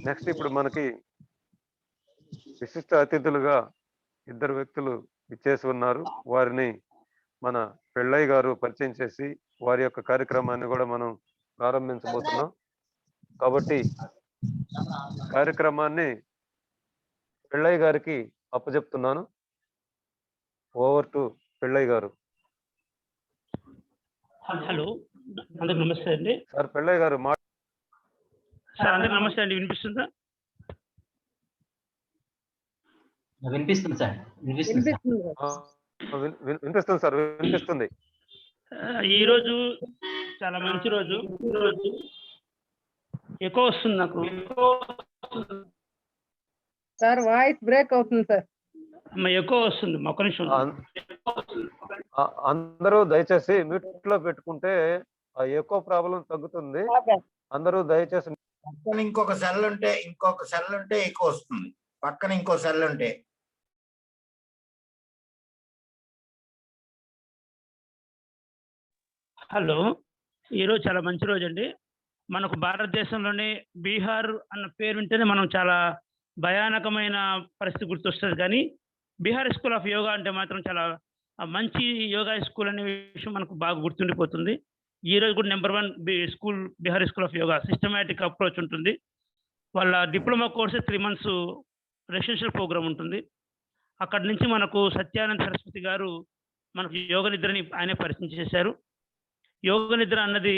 Next ఇప్పుడు మనకి విశిష్ట అతిథులుగా ఇద్దరు వ్యక్తులు ఇచ్చేసి ఉన్నారు. వారిని మన పెళ్ళయ్య గారు పరిచయం చేసి వారి యొక్క కార్యక్రమాన్ని కూడా మనం ప్రారంభించబోతున్నాం. కాబట్టి కార్యక్రమాన్ని పెళ్ళయ్య గారికి అప్పచెప్తున్నాను. ఓవర్ టు పెళ్ళయ్య గారు. హలో, అందరికి నమస్తే అండి. సార్ పెళ్ళయ్య గారు సార్ అందరికి నమస్తే అండి. వినిపిస్తుందా? వినిపిస్తుంది సార్. వినిపిస్తుంది సార్, వినిపిస్తుంది. ఈ రోజు చాలా మంచి రోజు. ఎక్కువ వస్తుంది నాకు. సార్ వాయిస్ బ్రేక్ అవుతుంది సార్. ఎక్కువ వస్తుంది. ఒక్క నిమిషం. అందరూ దయచేసి మ్యూట్ లో పెట్టుకుంటే ఆ ఎక్కువ ప్రాబ్లం తగ్గుతుంది. అందరూ దయచేసి పక్కన ఇంకొక సెల్ ఉంటే ఎక్కువ వస్తుంది. పక్కన ఇంకో సెల్ ఉంటే. హలో, ఈరోజు చాలా మంచి రోజు అండి. మనకు భారతదేశంలోనే బీహార్ అన్న పేరు వింటేనే మనం చాలా భయానకమైన పరిస్థితి గుర్తొస్తుంది. కానీ బీహార్ స్కూల్ ఆఫ్ యోగా అంటే మాత్రం చాలా మంచి యోగా స్కూల్ అనే విషయం మనకు బాగా గుర్తుండిపోతుంది. ఈ రోజు కూడా number 1 school Bihar school of yoga. Systematic approach ఉంటుంది. వాళ్ళ diploma course 3 months residential program ఉంటుంది. అక్కడి నుంచి మనకు సత్యానంద సరస్వతి గారు మనకు యోగ నిద్రని ఆయనే పరిచయం చేశారు. యోగ నిద్ర అన్నది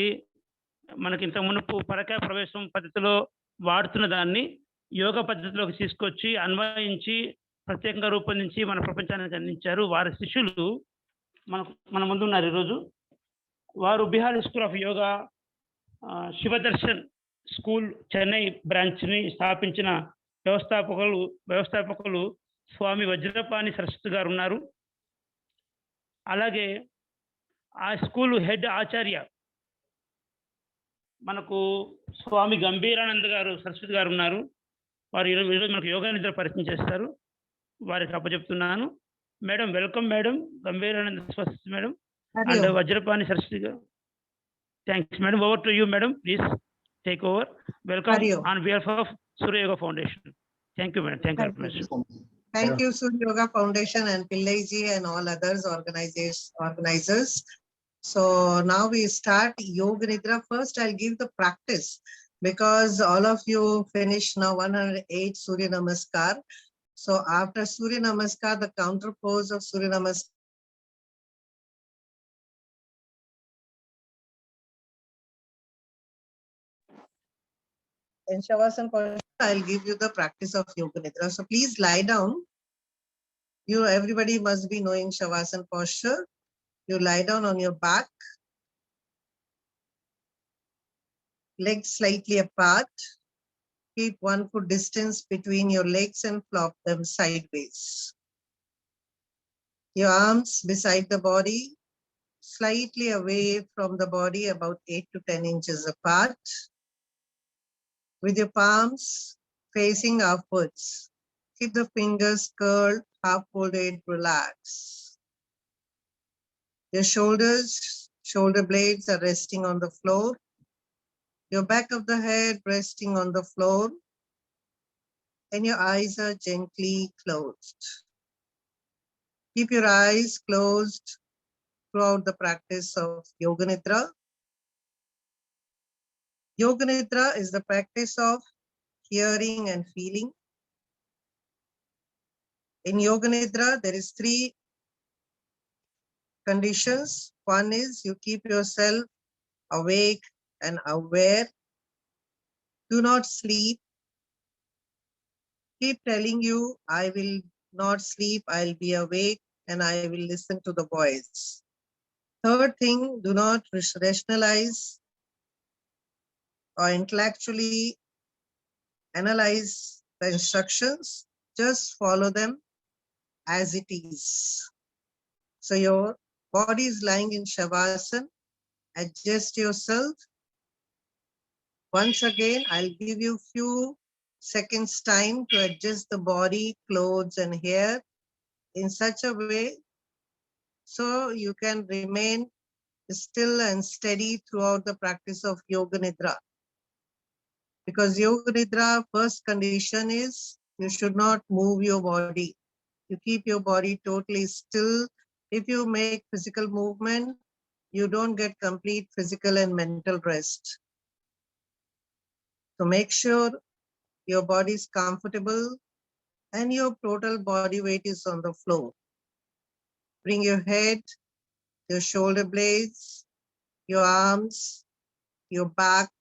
మనకి ఇంత మునుపు పరకాయ ప్రవేశం పద్ధతిలో వాడుతున్న దాన్ని యోగ పద్ధతిలోకి తీసుకొచ్చి అన్వయించి ప్రత్యేకంగా రూపొందించి మన ప్రపంచానికి అందించారు. వారి శిష్యులు మన ముందు ఉన్నారు ఈరోజు. వారు Bihar school of yoga Shivadarshan school Chennai బ్రాంచ్ని స్థాపించిన వ్యవస్థాపకులు స్వామి వజ్రపాణి సరస్వతి గారు ఉన్నారు. అలాగే ఆ స్కూల్ హెడ్ ఆచార్య మనకు స్వామి గంభీరానంద గారు సరస్వతి గారు ఉన్నారు. వారు ఈరోజు మనకు యోగా నిద్ర పరిచయం చేస్తారు. వారికి అప్పచెప్తున్నాను. Madam, welcome madam. Gambhirananda Saraswati madam and Vajrapani Saraswati garu. Thanks madam. Over to you madam. Please take over. Welcome on behalf of Surya Yoga Foundation. Thank you madam. Thank you very much. Thank you Surya Yoga Foundation and Pillai ji and all others organizers. So now we start Yoga Nidra. First I'll give the practice because all of you finished now 108 Surya Namaskar. So after Surya Namaskar, the counter pose of Surya Namaskar. In Shavasana posture, I'll give you the practice of Yoga Nidra. So please lie down. Everybody must be knowing Shavasana posture. You lie down on your back, legs slightly apart. Keep 1 foot distance between your legs and flop them sideways. Your arms beside the body, slightly away from the body, about 8 to 10 inches apart. With your palms facing upwards. Keep the fingers curled, half folded, relax. Your shoulder blades are resting on the floor. Your back of the head resting on the floor. And your eyes are gently closed. Keep your eyes closed throughout the practice of Yoga Nidra. Yoga Nidra is the practice of hearing and feeling. In Yoga Nidra, there is 3 conditions. One is you keep yourself awake and aware. Do not sleep. Keep telling you, I will not sleep, I'll be awake and I will listen to the voice. Third thing, do not rationalize or intellectually analyze the instructions. Just follow them as it is. So your body is lying in Shavasana. Adjust yourself. Once again, I'll give you few seconds time to adjust the body, clothes and hair in such a way so you can remain still and steady throughout the practice of Yoga Nidra. Because Yoga Nidra first condition is you should not move your body. You keep your body totally still. If you make physical movement, you don't get complete physical and mental rest. So make sure your body is comfortable and your total body weight is on the floor. Bring your head, your shoulder blades, your arms, your back,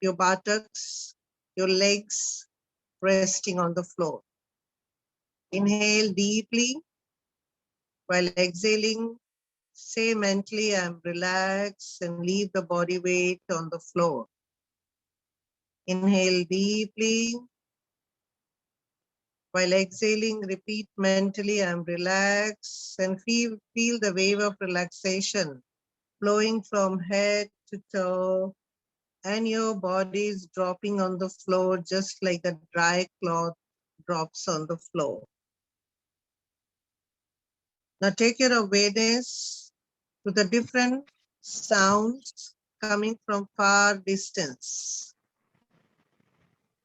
your buttocks, your legs resting on the floor. Inhale deeply while exhaling. Say mentally, I'm relaxed, and leave the body weight on the floor. Inhale deeply. While exhaling, repeat mentally, I'm relaxed, and feel the wave of relaxation flowing from head to toe, and your body is dropping on the floor just like a dry cloth drops on the floor. Now take your awareness to the different sounds coming from far distance.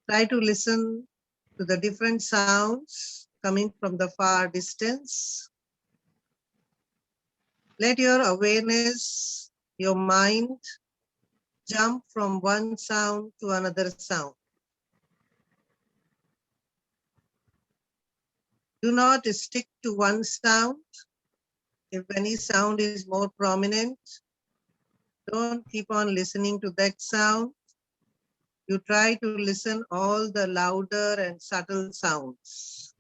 Try to listen to the different sounds coming from the far distance. Let your awareness, your mind, jump from one sound to another sound. Do not stick to one sound. If any sound is more prominent, don't keep on listening to that sound. You try to listen all the louder and subtle sounds.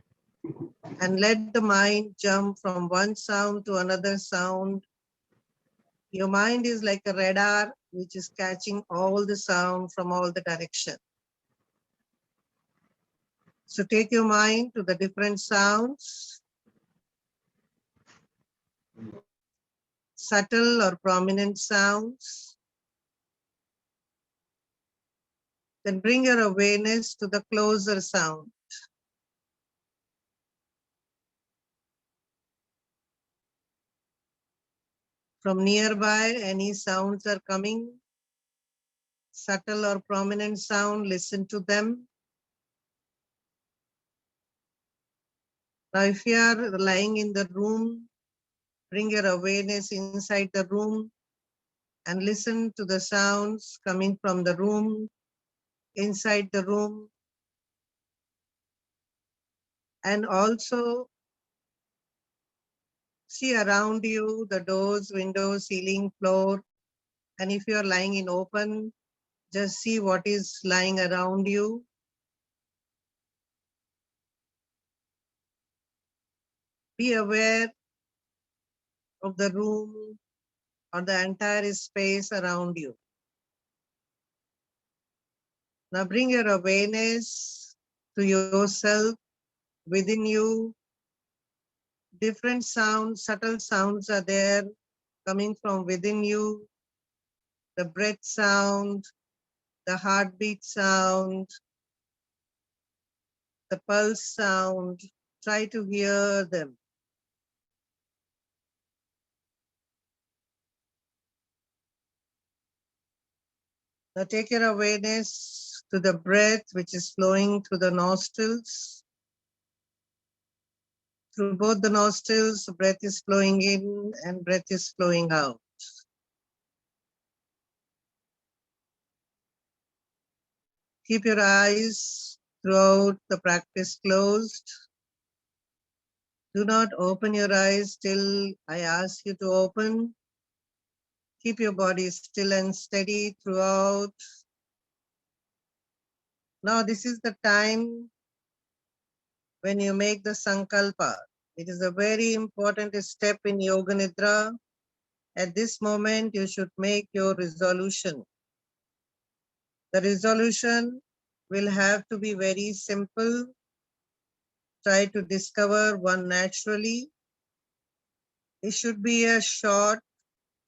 And let the mind jump from one sound to another sound. Your mind is like a radar which is catching all the sound from all the direction. So take your mind to the different sounds, subtle or prominent sounds. Then bring your awareness to the closer sound. From nearby, any sounds are coming, subtle or prominent sound, listen to them. Now, if you are lying in the room, bring your awareness inside the room and listen to the sounds coming from the room, inside the room. And also see around you the doors, windows, ceiling, floor. And if you are lying in open, just see what is lying around you. Be aware of the room or the entire space around you. Now bring your awareness to yourself, within you. Different sounds, subtle sounds are there coming from within you. The breath sound, the heartbeat sound, the pulse sound. Try to hear them. Now take your awareness to the breath which is flowing through the nostrils. Through both the nostrils, breath is flowing in and breath is flowing out. Keep your eyes throughout the practice closed. Do not open your eyes till I ask you to open. Keep your body still and steady throughout. Now this is the time when you make the sankalpa. It is a very important step in Yoga Nidra. At this moment, you should make your resolution. The resolution will have to be very simple. Try to discover one naturally. It should be a short,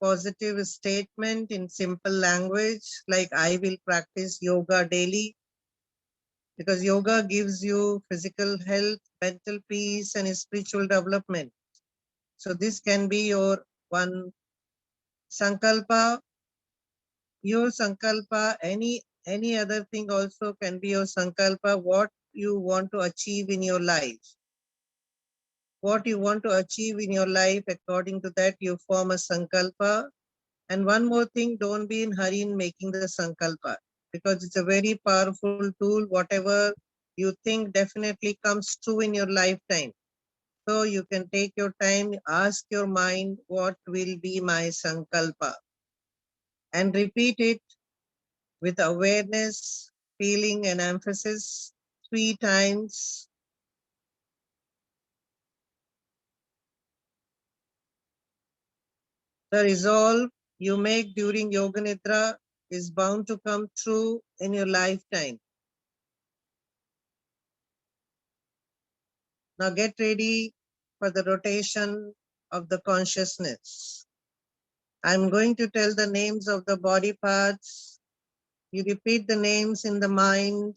positive statement in simple language, like I will practice yoga daily, because yoga gives you physical health, mental peace, and spiritual development. So this can be your one sankalpa. Your sankalpa, any Any other thing also can be your sankalpa, what you want to achieve in your life. What you want to achieve in your life, according to that, you form a sankalpa. And one more thing, don't be in hurry in making the sankalpa, because it's a very powerful tool. Whatever you think definitely comes true in your lifetime. So you can take your time, ask your mind, what will be my sankalpa? And repeat it with awareness, feeling, and emphasis 3 times. The resolve you make during Yoga Nidra is bound to come true in your lifetime. Now get ready for the rotation of the consciousness. I'm going to tell the names of the body parts. You repeat the names in the mind.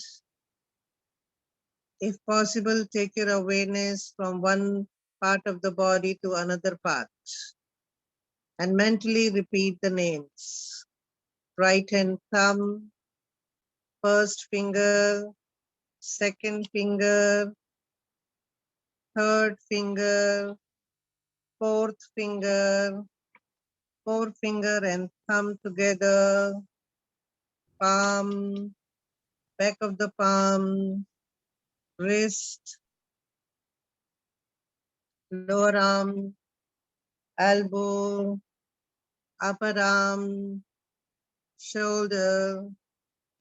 If possible, take your awareness from one part of the body to another part and mentally repeat the names. Right hand thumb, first finger, second finger, third finger, fourth finger, forefinger and thumb together, palm, back of the palm, wrist, lower arm, elbow, upper arm, shoulder,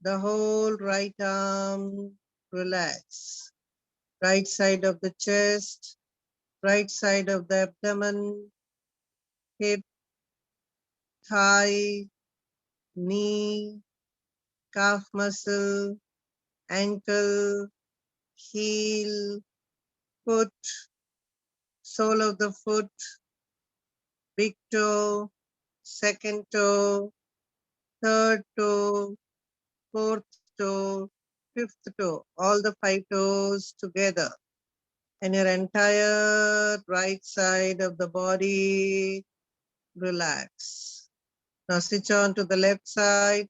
the whole right arm, relax. Right side of the chest, right side of the abdomen, hip, thigh, knee, calf muscle, ankle, heel, foot, sole of the foot, big toe, second toe, third toe, fourth toe, fifth toe, all the 5 toes together. And your entire right side of the body, relax. Now switch on to the left side.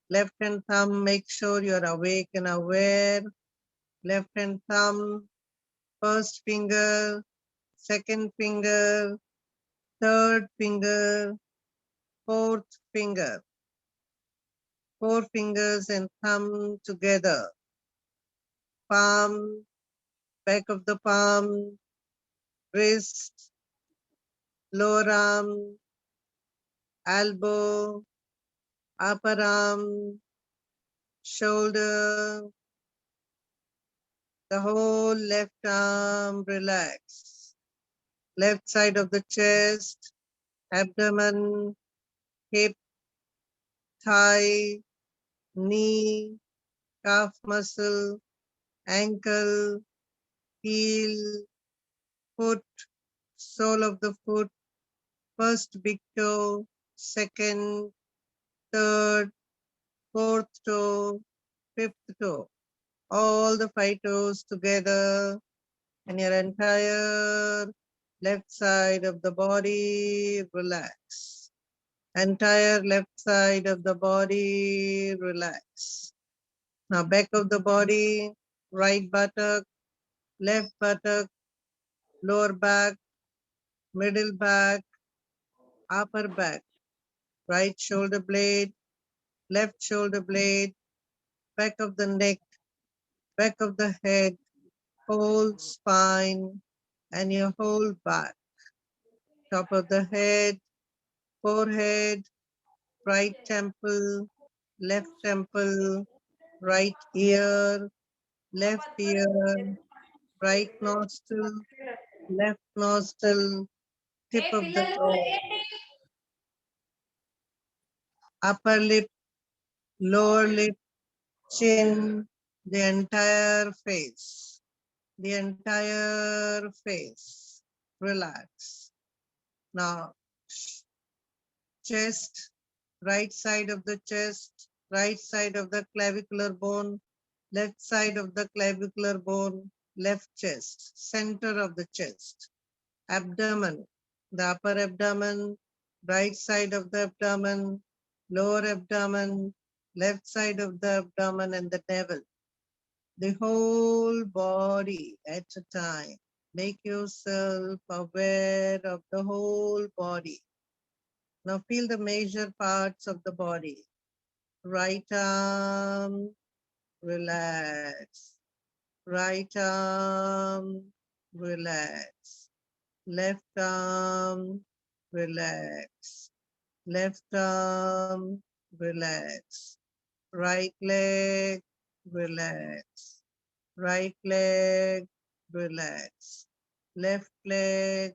Left hand thumb, make sure you're awake and aware. Left hand thumb, first finger, second finger, third finger, fourth finger. 4 fingers and thumb together. Palm, back of the palm, wrist, lower arm, elbow, upper arm, shoulder, the whole left arm, relax. Left side of the chest, abdomen, hip, thigh, knee, calf muscle, ankle, heel, foot, sole of the foot, first big toe, second, third, fourth toe, fifth toe. All the 5 toes together, and your entire left side of the body, relax. Entire left side of the body, relax. Now back of the body, right buttock, left buttock, lower back, middle back, upper back, right shoulder blade, left shoulder blade, back of the neck, back of the head, whole spine, and your whole back. Top of the head, forehead, right temple, left temple, right ear, left ear, right nostril, left nostril, tip of the nose, upper lip, lower lip, chin, the entire face, the entire face. Relax. Now, chest, right side of the chest, right side of the clavicular bone, left side of the clavicular bone, left chest, center of the chest, abdomen, the upper abdomen, right side of the abdomen, lower abdomen, left side of the abdomen and the navel. The whole body at a time. Make yourself aware of the whole body. Now feel the major parts of the body. Right arm, relax. Right arm, relax. Left arm, relax. Left arm, relax. Right leg, relax. Right leg, relax. Left leg,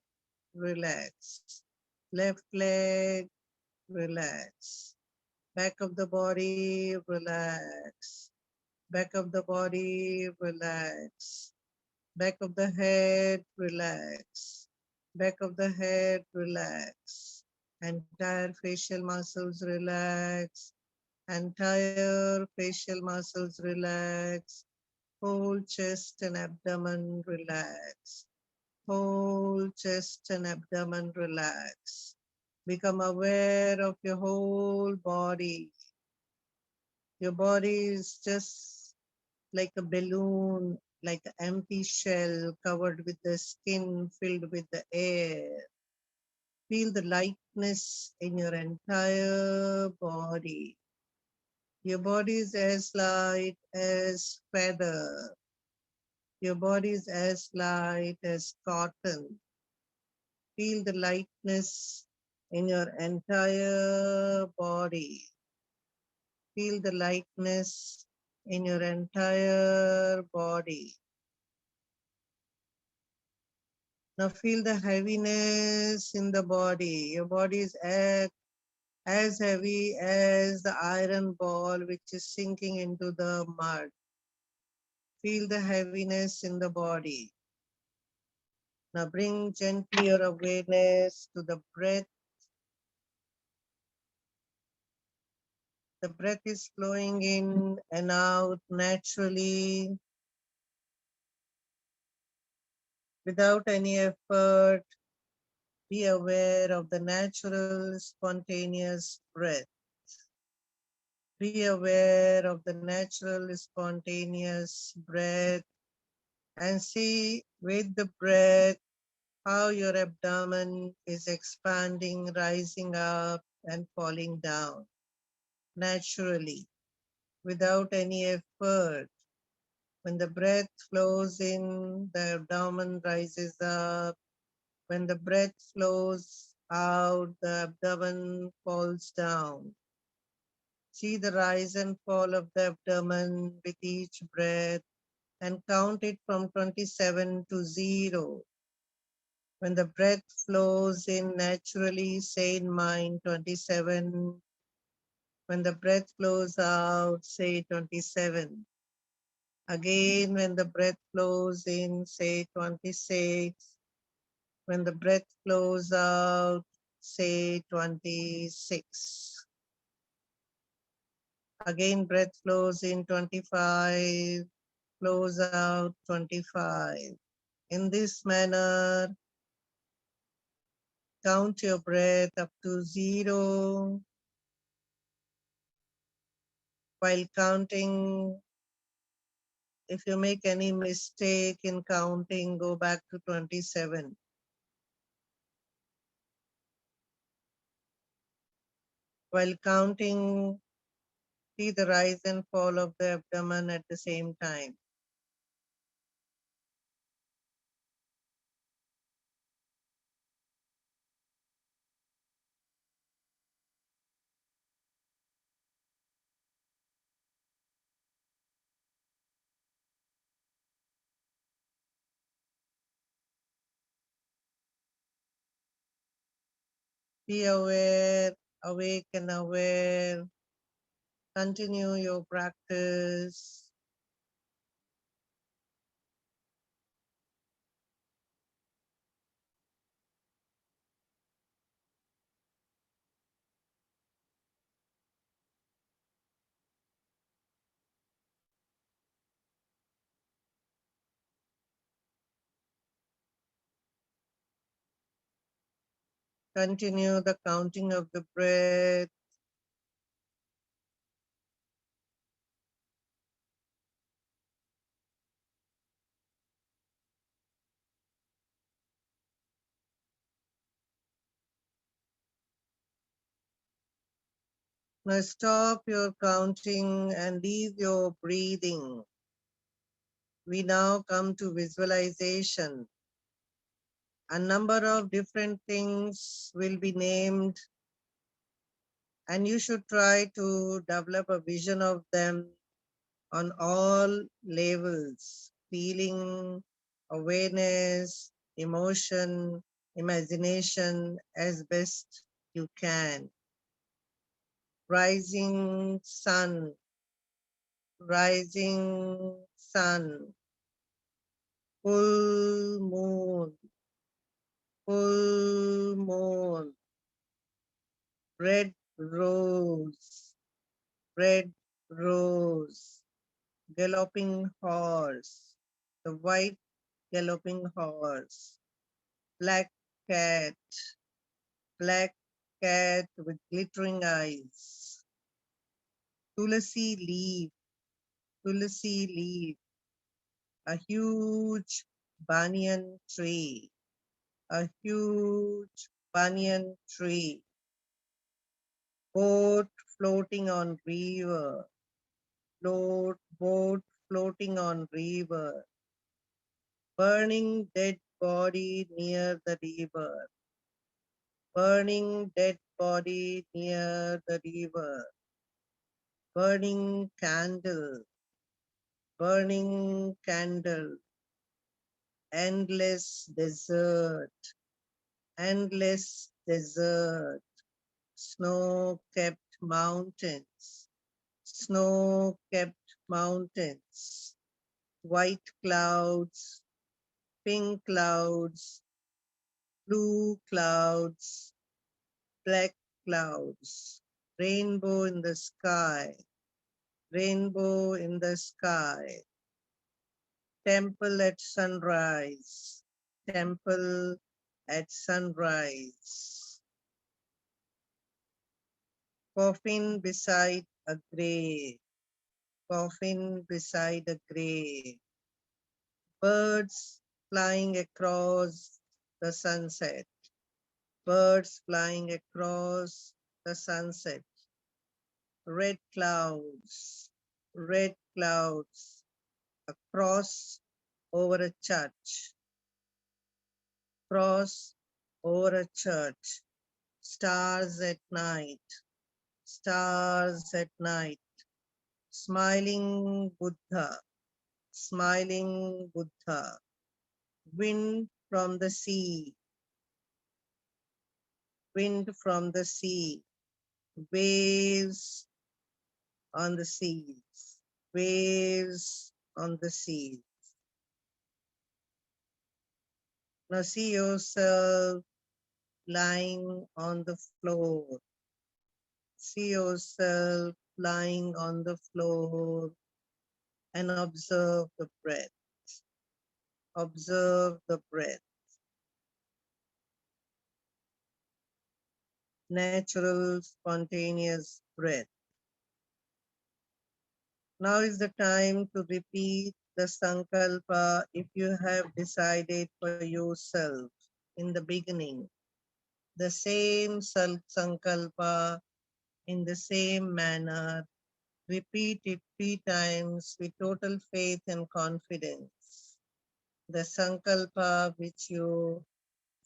relax. Left leg, relax. Back of the body, relax. Back of the body, relax. Back of the head, relax. Back of the head, relax. Entire facial muscles relax. Entire facial muscles relax. Whole chest and abdomen relax. Whole chest and abdomen relax. Become aware of your whole body. Your body is just like a balloon, like an empty shell covered with the skin filled with the air. Feel the lightness in your entire body. Your body is as light as feather. Your body is as light as cotton. Feel the lightness in your entire body. Feel the lightness in your entire body. Now feel the heaviness in the body. Your body is as heavy as the iron ball which is sinking into the mud. Feel the heaviness in the body. Now bring gently your awareness to the breath. The breath is flowing in and out naturally without any effort. Be aware of the natural, spontaneous breath. Be aware of the natural, spontaneous breath and see with the breath how your abdomen is expanding, rising up and falling down naturally without any effort. When the breath flows in, the abdomen rises up. When the breath flows out, the abdomen falls down. See the rise and fall of the abdomen with each breath and count it from 27 to 0. When the breath flows in naturally, say in mind 27. When the breath flows out, say 27. Again, when the breath flows in, say 26. When the breath flows out, say 26. Again, breath flows in 25, flows out 25. In this manner, count your breath up to 0. While counting, if you make any mistake in counting, go back to 27. While counting, see the rise and fall of the abdomen at the same time. Be aware, awake and aware. Continue your practice. Continue the counting of the breath. Now stop your counting and leave your breathing. We now come to visualization. A number of different things will be named, and you should try to develop a vision of them on all levels: feeling, awareness, emotion, imagination, as best you can. Rising sun, rising sun, full moon, full moon, red rose, red rose, galloping horse, the white galloping horse, black cat, black cat with glittering eyes, tulsi leaf, tulsi leaf, a huge banyan tree, a huge banyan tree, boat floating on river, boat floating on river, burning dead body near the river, burning dead body near the river, burning candle, burning candle, endless desert, endless desert, snow-capped mountains, snow-capped mountains, white clouds, pink clouds, blue clouds, black clouds, rainbow in the sky, rainbow in the sky, temple at sunrise, temple at sunrise, coffin beside a grave, coffin beside a grave, birds flying across the sunset, birds flying across the sunset, red clouds, a cross over a church, cross over a church, stars at night, stars at night, smiling Buddha, smiling Buddha, wind from the sea, wind from the sea, waves on the seas, waves on the seas. Now see yourself lying on the floor. See yourself lying on the floor and observe the breath. Observe the breath. Natural, spontaneous breath. Now is the time to repeat the sankalpa if you have decided for yourself in the beginning. The same sankalpa in the same manner. Repeat it 3 times with total faith and confidence. The sankalpa which you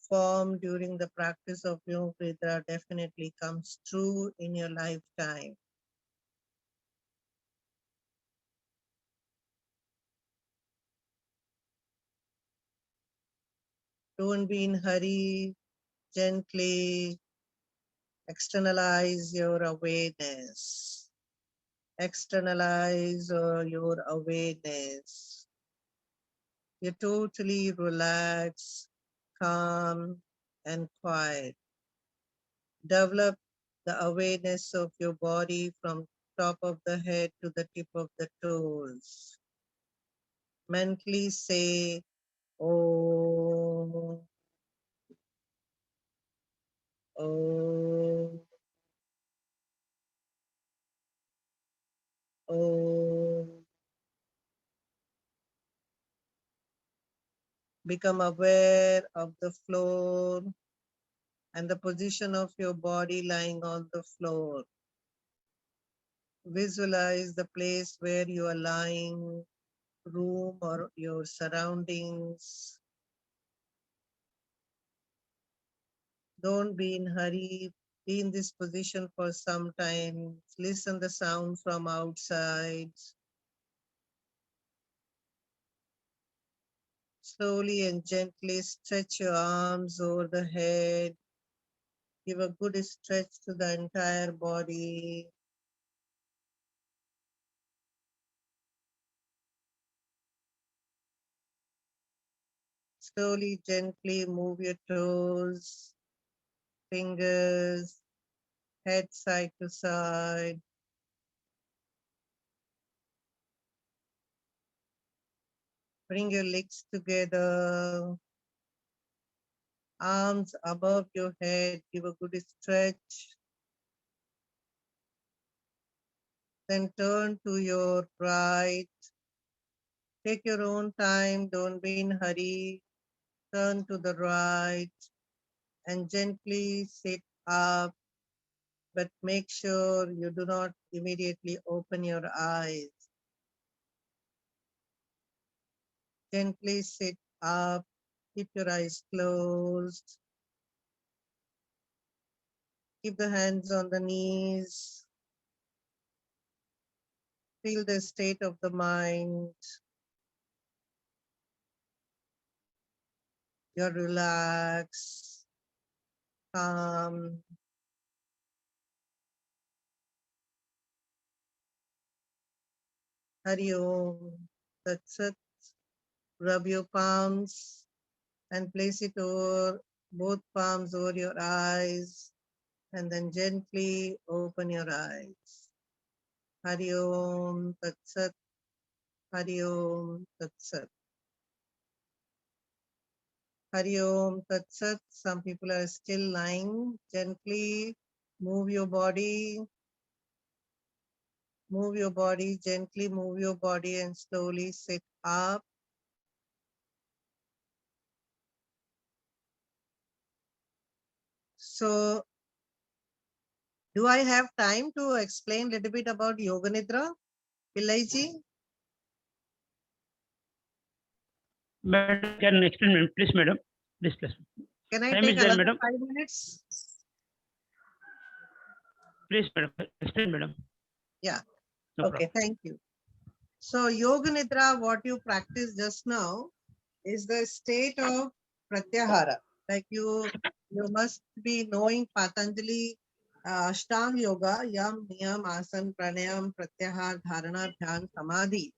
form during the practice of Yoga Nidra definitely comes true in your lifetime. Don't be in hurry, gently externalize your awareness. Externalize your awareness. You're totally relaxed, calm, and quiet. Develop the awareness of your body from top of the head to the tip of the toes. Mentally say, Om, Om, Om. Become aware of the floor and the position of your body lying on the floor. Visualize the place where you are lying, room or your surroundings. Don't be in hurry. Be in this position for some time. Listen the sound from outside. Slowly and gently stretch your arms over the head. Give a good stretch to the entire body. Slowly, gently move your toes, fingers, head side to side. Bring your legs together, arms above your head, give a good stretch. Then turn to your right. Take your own time, don't be in hurry. Turn to the right and gently sit up, but make sure you do not immediately open your eyes. Gently sit up, keep your eyes closed. Keep the hands on the knees. Feel the state of the mind. You're relaxed, calm. Hari Om. That's it. Rub your palms and place it over both palms over your eyes, and then gently open your eyes. Hari Om Tat Sat. Hari Om Tat Sat. Hari Om Tat Sat. Some people are still lying. Gently move your body. Move your body, gently move your body and slowly sit up. So, do I have time to explain a little bit about Yoga Nidra, Pillai-ji? Madam, can explain, madam. Please, madam. Please, please. Can I Time take is there, another madam. 5 minutes? Please, madam. Explain, madam. Yeah. No Okay, thank you. So, Yoga Nidra, what you practice just now, is the state of Pratyahara. Like you must be knowing Patanjali Ashtanga Yoga, Yam, Niyam, Asan, Pranayam, Pratyahara, Dharana, Dhyan, Samadhi.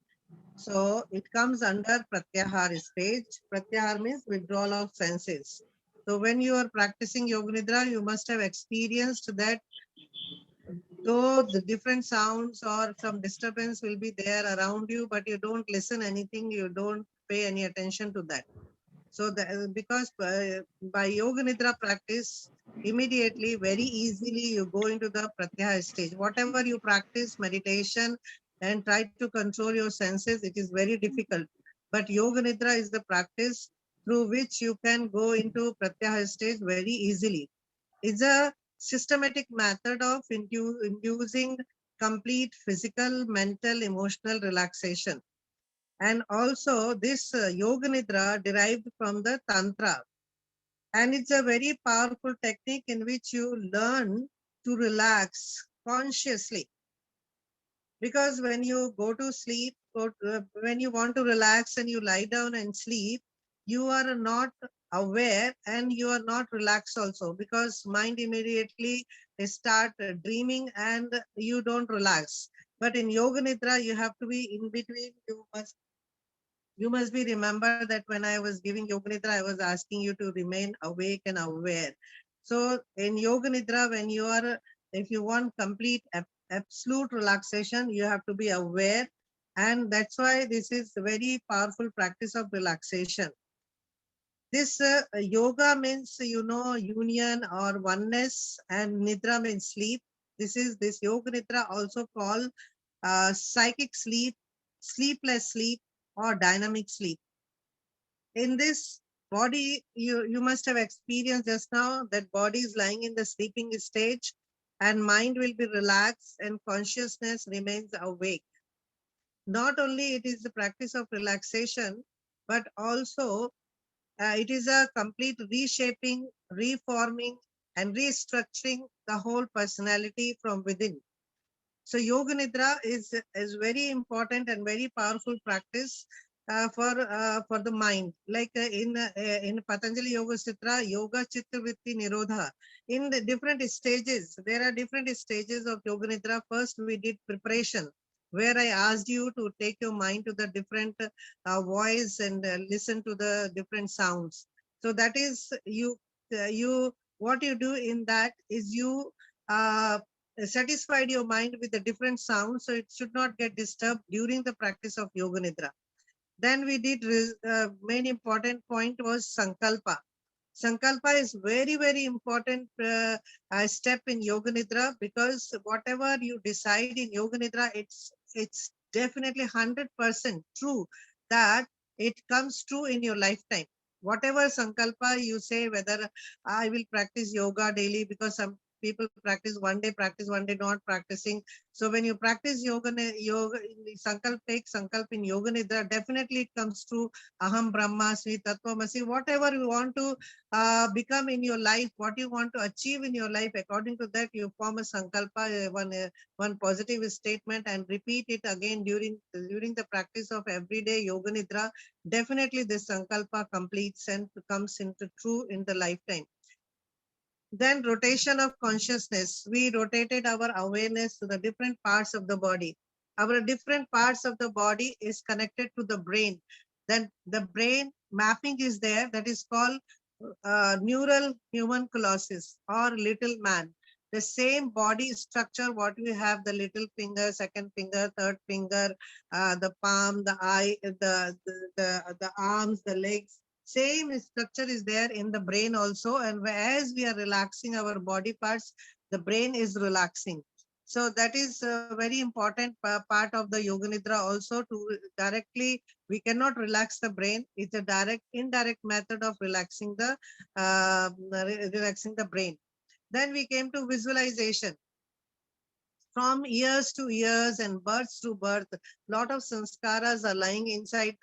So it comes under Pratyahara stage. Pratyahara means withdrawal of senses. So when you are practicing Yoga Nidra, you must have experienced that though the different sounds or some disturbance will be there around you, but you don't listen anything, you don't pay any attention to that. So because by Yoga Nidra practice, immediately, very easily, you go into the Pratyahara stage. Whatever you practice, meditation, and try to control your senses, it is very difficult. But Yoga Nidra is the practice through which you can go into Pratyahara stage very easily. It's a systematic method of inducing complete physical, mental, emotional relaxation. And also this Yoga Nidra derived from the Tantra. And it's a very powerful technique in which you learn to relax consciously. Because when you go to sleep, when you want to relax and you lie down and sleep, you are not aware and you are not relaxed also, because mind immediately start dreaming and you don't relax. But in Yoga Nidra, you have to be in between. You must be remember that when I was giving Yoga Nidra, I was asking you to remain awake and aware. So in Yoga Nidra, when you are, if you want complete absolute relaxation, you have to be aware. And that's why this is a very powerful practice of relaxation. This yoga means, union or oneness, and Nidra means sleep. This Yoga Nidra also called psychic sleep, sleepless sleep, or dynamic sleep. In this body, you must have experienced just now that body is lying in the sleeping stage, and mind will be relaxed and consciousness remains awake. Not only it is the practice of relaxation, but also it is a complete reshaping, reforming, and restructuring the whole personality from within. So Yoga Nidra is very important and very powerful practice for the mind. Like in Patanjali Yoga Sutra, Yoga Chitta Vritti Nirodha. In the different stages, there are different stages of Yoga Nidra. First, we did preparation, where I asked you to take your mind to the different voice and listen to the different sounds. So that is what you do in that is you satisfied your mind with the different sounds, so it should not get disturbed during the practice of Yoga Nidra. Then we did main important point was Sankalpa. Sankalpa is very, very important step in Yoga Nidra, because whatever you decide in Yoga Nidra, it's definitely 100% true that it comes true in your lifetime. Whatever Sankalpa you say, whether I will practice yoga daily, because some people practice one day, not practicing. So when you practice yoga, take Sankalp in Yoga Nidra, definitely it comes true. Aham Brahmasmi, Tattvamasi, whatever you want to become in your life, what you want to achieve in your life, according to that you form a sankalpa, one positive statement, and repeat it again during the practice of everyday Yoga Nidra. Definitely this sankalpa completes and comes into true in the lifetime. Then rotation of consciousness. We rotated our awareness to the different parts of the body. Our different parts of the body is connected to the brain. Then the brain mapping is there, that is called neural homunculus or little man. The same body structure what we have, the little finger, second finger, third finger, the palm, the eye, the arms, the legs. Same structure is there in the brain also, and as we are relaxing our body parts, the brain is relaxing. So that is a very important part of the Yoga Nidra also, to directly, we cannot relax the brain. It's a indirect method of relaxing the brain. Then we came to visualization. From years to years and births to birth, lot of sanskaras are lying inside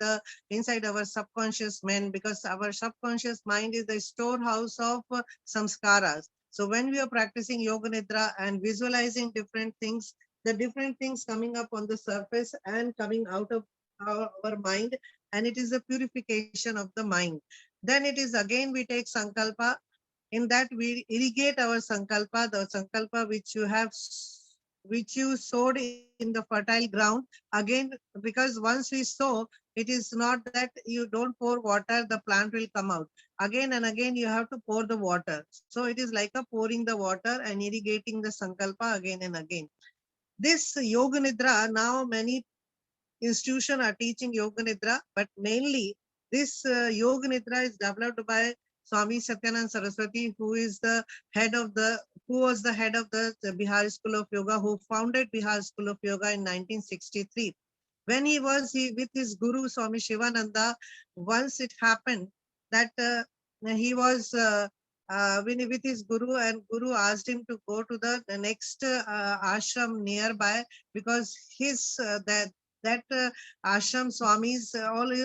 our subconscious mind, because our subconscious mind is the storehouse of samskaras. So when we are practicing Yoga Nidra and visualizing different things, the different things coming up on the surface and coming out of our mind, and it is a purification of the mind. Then it is again we take sankalpa. In that we irrigate our sankalpa, the sankalpa which you sowed in the fertile ground. Again, because once we sow, it is not that you don't pour water, the plant will come out. Again and again, you have to pour the water. So it is like a pouring the water and irrigating the sankalpa again and again. This Yoga Nidra, now many institutions are teaching Yoga Nidra, but mainly this Yoga Nidra is developed by Swami Satyananda Saraswati, who was the head of the Bihar School of Yoga, who founded Bihar School of Yoga in 1963. When he was with his guru Swami Shivananda, once it happened that he was with his guru, and guru asked him to go to the next ashram nearby, because his that ashram swamis,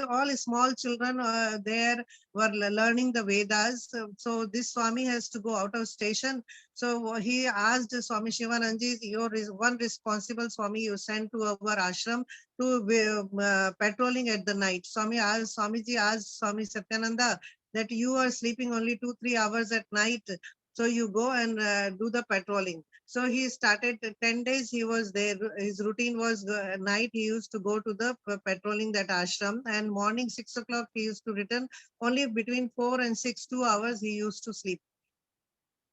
all small children there were learning the Vedas. So this Swami has to go out of station. So he asked Swami Shivananji, you're one responsible Swami you sent to our ashram to patrolling at the night. Swamiji asked Swami Satyananda that you are sleeping only 2-3 hours at night. So you go and do the patrolling. So he started 10 days. He was there. His routine was at night. He used to go to the patrolling that ashram, and morning 6 o'clock he used to return. Only between 4 and 6, 2 hours he used to sleep.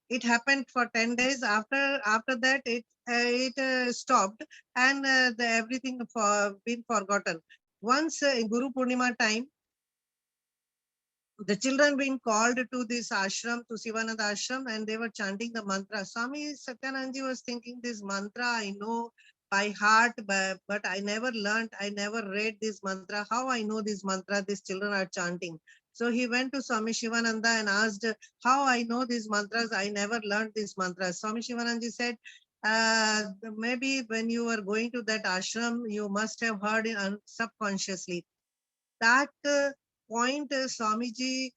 It happened for 10 days. After that, it stopped, and everything been forgotten. Once in Guru Purnima time, the children being called to this ashram, to Sivananda ashram, and they were chanting the mantra. Swami Satyananji was thinking, this mantra I know by heart, but I never learned, I never read this mantra. How I know this mantra these children are chanting? So he went to Swami Shivananda and asked, how I know these mantras? I never learned these mantras. Swami Shivananda said, maybe when you were going to that ashram, you must have heard it subconsciously. That point Swamiji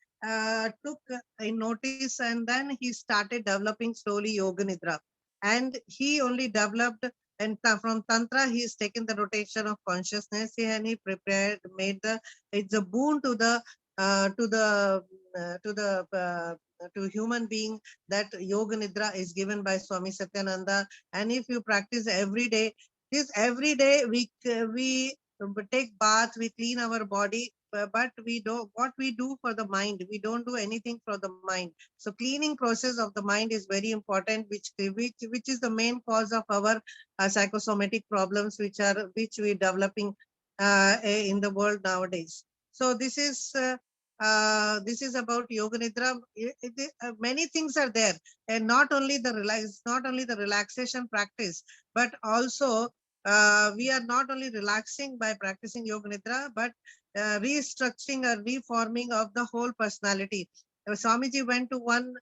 took a notice, and then he started developing slowly Yoga Nidra. And he only developed, and from Tantra, he has taken the rotation of consciousness, and he prepared, it's a boon to the to human being that Yoga Nidra is given by Swami Satyananda. And if you practice every day, every day we take bath, we clean our body, but we don't, what we do for the mind, we don't do anything for the mind. So cleaning process of the mind is very important, which is the main cause of our psychosomatic problems, which we're developing in the world nowadays. So this is about Yoga Nidra. Many things are there, and not only the relaxation practice, but also we are not only relaxing by practicing Yoga Nidra, but restructuring or reforming of the whole personality. Swamiji went to one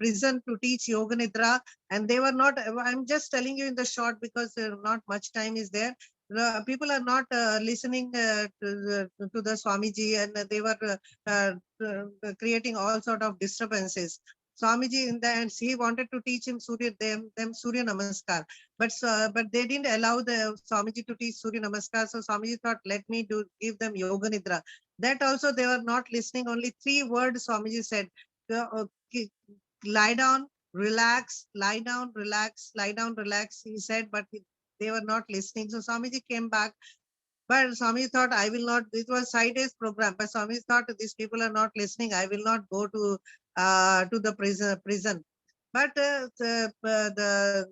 prison to teach Yoga Nidra, and they were not, I'm just telling you in the short because not much time is there. People are not listening to the Swamiji, and they were creating all sort of disturbances. Swamiji in the end, he wanted to teach him them Surya Namaskar, but they didn't allow the Swamiji to teach Surya Namaskar. So Swamiji thought, let me give them Yoga Nidra. That also they were not listening. Only 3 words Swamiji said: lie down, relax, lie down, relax, lie down, relax. He said, but they were not listening. So Swamiji came back. But Swami thought, I will not, it was 5 days program, but Swami thought, these people are not listening, I will not go to the prison. But the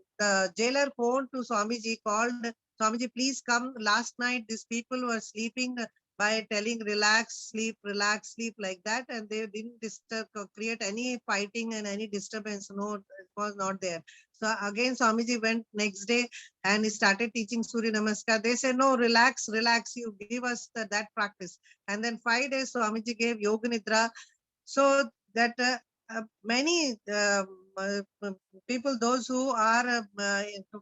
jailer phoned to Swamiji, called Swamiji, please come. Last night, these people were sleeping by telling relax, sleep, like that. And they didn't disturb, create any fighting and any disturbance. No, it was not there. So again, Swamiji went next day and he started teaching Surya Namaskar. They said, no, relax, you give us that practice. And then 5 days, Swamiji gave Yoga Nidra. So that many people, those who are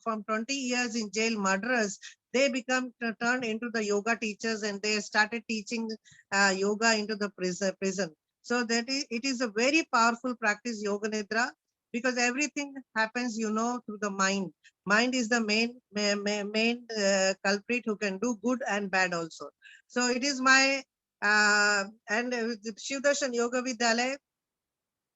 from 20 years in jail, murderers, they become turned into the yoga teachers, and they started teaching yoga into the prison. So that it is a very powerful practice, Yoga Nidra, because everything happens, through the mind. Mind is the main culprit who can do good and bad also. So it is my and Shiv Darshan Yoga Vidyalaya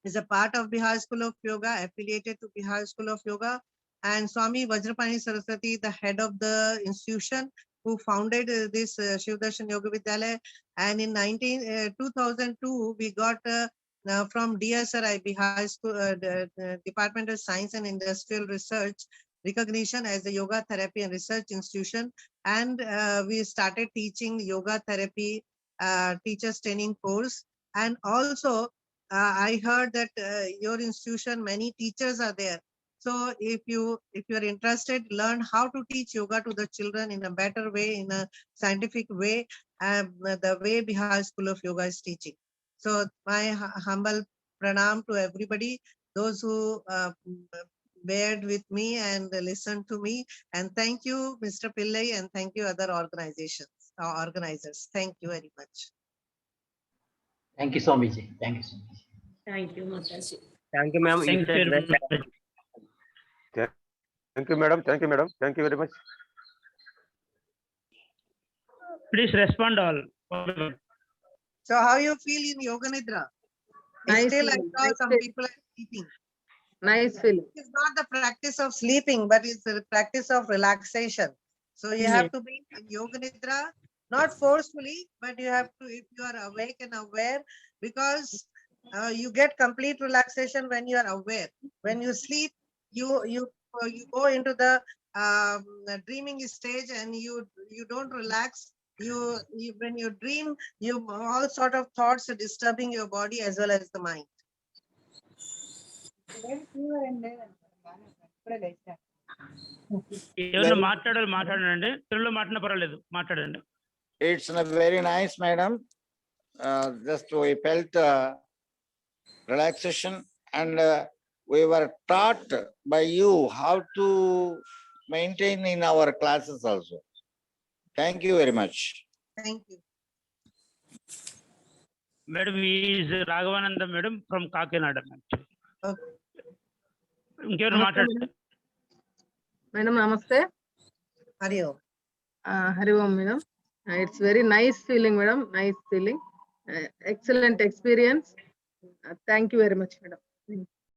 is a part of Bihar School of Yoga, affiliated to Bihar School of Yoga. And Swami Vajrapani Saraswati, the head of the institution, who founded this Shiv Darshan Yoga Vidyalaya. And in 2002, we got from DSRI, Bihar School, Department of Science and Industrial Research, recognition as a yoga therapy and research institution. And we started teaching yoga therapy teachers training course. And also, I heard that your institution, many teachers are there. So if you are interested, learn how to teach yoga to the children in a better way, in a scientific way, the way Bihar School of Yoga is teaching. So my humble pranam to everybody, those who bared with me and listened to me. And thank you, Mr. Pillai, and thank you other organizers. Thank you very much. Thank you, Swamiji. Thank you so much. Thank you, Mataji. Thank you, ma'am. You Thank you said very well. much. Thank you, madam. Thank you, madam. Thank you very much. Please respond all. So how you feel in Yoga Nidra? Nice Still, I feeling, saw nice some feeling. people are sleeping. Nice feeling. It's not the practice of sleeping, but it's the practice of relaxation. So you have to be in Yoga Nidra, not forcefully, but you have to, if you are awake and aware, because you get complete relaxation when you are aware. When you sleep, you go into the dreaming stage, and you don't relax. You when you dream, all sort of thoughts are disturbing your body as well as the mind. ఎవరైనా మాట్లాడండి తెలుగులో మాట్లాడిన పర్వాలేదు మాట్లాడండి. It's very nice, madam. just we felt relaxation, and we were taught by you how to maintain in our classes also. Thank you very much. Thank you. Madam is Raghavananda madam from Kakinada. Okay. ఇంకెవరు మాట్లాడారు? Madam, namaste. Hari Om. Hari Om, madam. It's very nice feeling, madam. Nice feeling. Excellent experience. Thank you very much, madam.